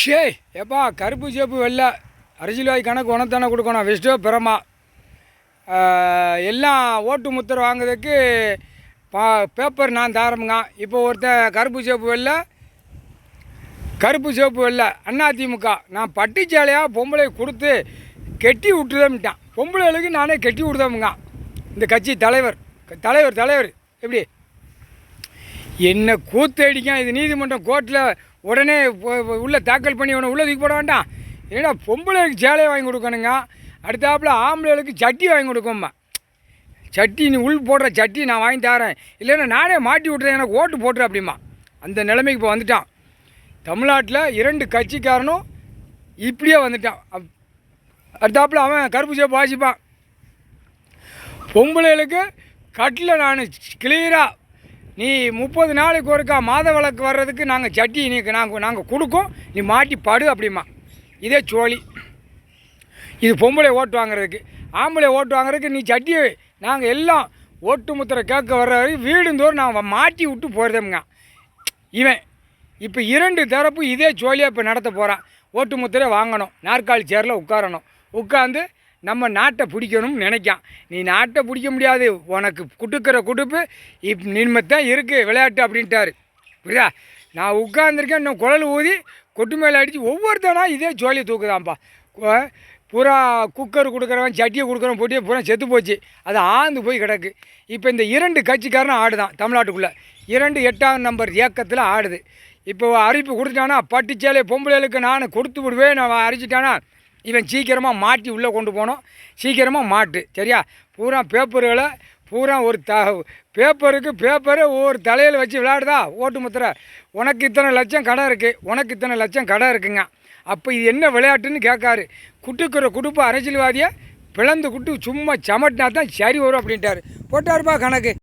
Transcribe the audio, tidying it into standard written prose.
ஷே எப்பா கருப்பு சேப்பு வெள்ளை அரசியல்வாதி கணக்கு உனத்தானே கொடுக்கணும் வெஸ்டோ பிரமா எல்லாம் ஓட்டு முத்திரை வாங்குறதுக்கு பேப்பர் நான் தாரமுங்க. இப்போ ஒருத்தன் கருப்பு சேப்பு வெள்ளை அதிமுக நான் பட்டிச்சாலையாக பொம்பளை கொடுத்து கெட்டி விட்டுதம்ட்டான். பொம்பளைகளுக்கு நானே கெட்டி விடுதமுங்க. இந்த கட்சி தலைவர் எப்படி என்ன கூத்து அடிக்கான். இது நீதிமன்றம் கோர்ட்டில் உடனே உள்ளே தாக்கல் பண்ணி உடனே உள்ளே தூக்கி போட வேண்டாம். ஏன்னா பொம்பளைகளுக்கு சேலையை வாங்கி கொடுக்கணுங்க. அடுத்தாப்புல ஆம்பளைகளுக்கு சட்டி வாங்கி கொடுக்கோம்மா. சட்டி நீ உள் போடுற சட்டி நான் வாங்கி தரேன், இல்லைன்னா நானே மாட்டி விட்றேன், எனக்கு ஓட்டு போட்டுரு அப்படிமா. அந்த நிலைமைக்கு இப்போ வந்துட்டான். தமிழ்நாட்டில் 2 கட்சிக்காரனும் இப்படியே வந்துட்டான். அடுத்தாப்புல அவன் கருப்பு சேப்பு வாசிப்பான். பொம்பளைகளுக்கு கட்டில் நான் கிளியராக நீ 30 நாளைக்கு ஒருக்கா மாத விளக்கு வர்றதுக்கு நாங்கள் சட்டி நாங்கள் கொடுக்கோம், நீ மாட்டி படு அப்படிமா. இதே சோழி. இது பொம்பளை ஓட்டு வாங்குறதுக்கு. ஆம்பளை ஓட்டு வாங்குறதுக்கு நீ சட்டி நாங்கள் எல்லாம் ஓட்டு முத்திரை கேட்க வர்ற வரைக்கும் வீடுந்தோறும் நான் மாட்டி விட்டு போகிறதமுங்க. இவன் இப்போ 2 தரப்பு இதே சோழியாக இப்போ நடத்த போகிறான். ஓட்டு முத்திரை வாங்கணும், நாற்காலி சேரில் உட்காந்து நம்ம நாட்டை பிடிக்கணும்னு நினைக்கான். நீ நாட்டை பிடிக்க முடியாது, உனக்கு கொடுக்குற கொடுப்பு நிமித்தான் இருக்குது விளையாட்டு அப்படின்ட்டாரு. புரியுதா? நான் உட்காந்துருக்கேன், இன்னும் குழல் ஊதி கொட்டு மேலே அடித்து ஒவ்வொருத்தனா இதே ஜோலியை தூக்குதான்ப்பா. பூரா குக்கர் கொடுக்குறவன் சட்டியை கொடுக்குறவன் போட்டியே பூரா செத்து போச்சு. அது ஆழ்ந்து போய் கிடக்கு. இப்போ இந்த 2 கட்சிக்காரனும் ஆடுதான் தமிழ்நாட்டுக்குள்ளே. 2 8ஆம் நம்பர் இயக்கத்தில் ஆடுது. இப்போ அறிவிப்பு கொடுத்துட்டானா பட்டுச்சேலை பொம்பளைகளுக்கு நான் கொடுத்து விடுவேன் நான் அரிச்சிட்டானா இவன் சீக்கிரமாக மாட்டி உள்ளே கொண்டு போனோம். சீக்கிரமாக மாட்டு சரியா. பூரா பேப்பர்களை பூரா ஒரு பேப்பரை ஒவ்வொரு தலையில் வச்சு விளையாடுதா ஓட்டு முத்திரை. உனக்கு இத்தனை லட்சம் கடை இருக்குது, உனக்கு இத்தனை லட்சம் கடை இருக்குங்க. அப்போ இது என்ன விளையாட்டுன்னு கேட்காரு. குட்டுக்கிற குடும்ப அரசியல்வாதியை பிளந்து குட்டு சும்மா சமட்டினா தான் சரி வரும் அப்படின்ட்டாரு. போட்டாருப்பா கணக்கு.